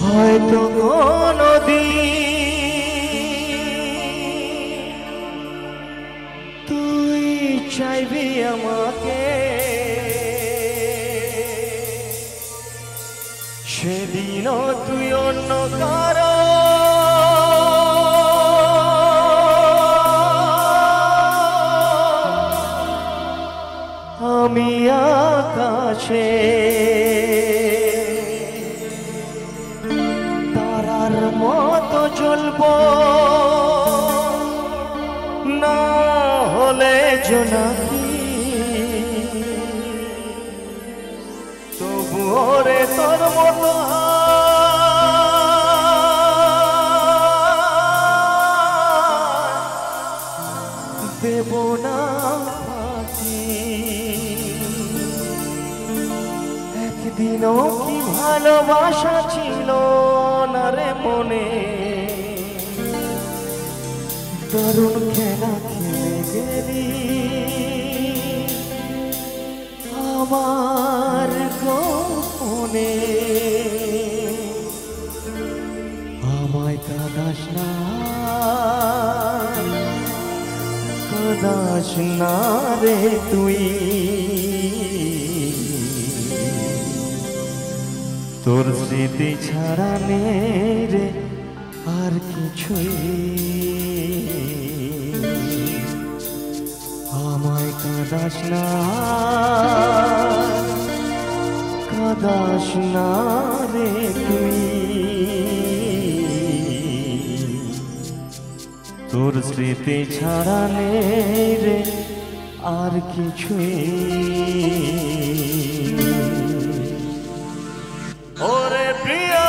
হয়তো কোনদিন তুই চাইবি আমাকে, সেদিনও তুই অন্য কারো আমি আকাশে তারার মতো জ্বলবো, না হলে জোনাকি তবুও রে তোর মতো দেব না ফাঁকি। একদিনও কি ভালোবাসা ছিল না রে মনে, দারুণ খেলা খেলে গেলি আমার গোপনে। আমায় কাঁদাস না, কাঁদাস না রে তুই, তোর স্মৃতি ছাড়া নেই রে আর কিছুই। আমায় কাঁদাস না, কাঁদাস না রে তুই, তোর স্মৃতি ছাড়া নেই রে আর কিছুই। ওরে প্রিয়া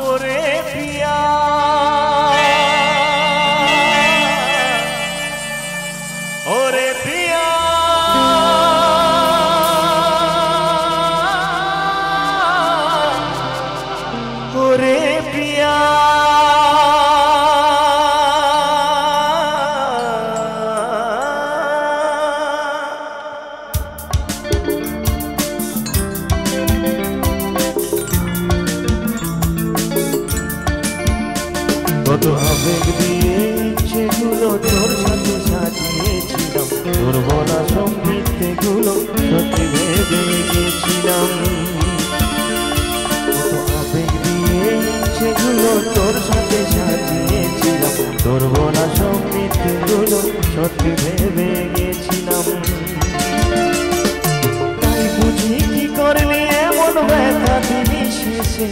ওরে প্রিয়া ওরে প্রিয়া ওরে প্রিয়া কত আবেগ দিয়ে সেগুলো তোর সাথে সাজিয়েছিলাম, তোর বলা সব মিথ্যেগুলো সত্যি ভেবে গেছিলাম। কত আবেগ দিয়ে সেগুলো তোর সাথে সাজিয়েছিলাম, তোর বলা সব মিথ্যেগুলো সত্যি ভেবে গেছিলাম। তাই বুঝি কি করলি এমন ব্যথা দিলি শেষে,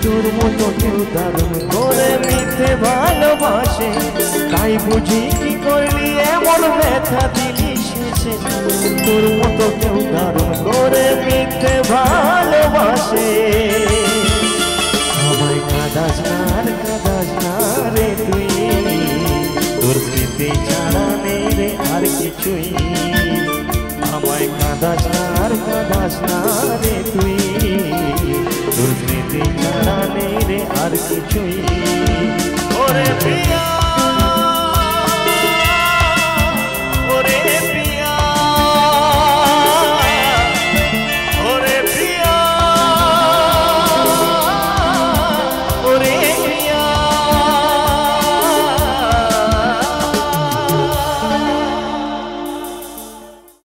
তোর মতো কেউ দারুণ করে মিথ্যে ভালোবাসে। তাই বুঝি কি করলি এমন ব্যথা দিলি শেষে, তোর মতো কেউ দারুণ করে মিথ্যে ভালোবাসে। আমায় কাঁদাস না কাঁদাস না রে তুই, তোর স্মৃতি ছাড়া নেই রে আর কিছুই। আমায় কাঁদাস না কাঁদাস না রে তুই, তোর স্মৃতি ছাড়া নেই রে আর কিছুই। ওরে প্রিয়া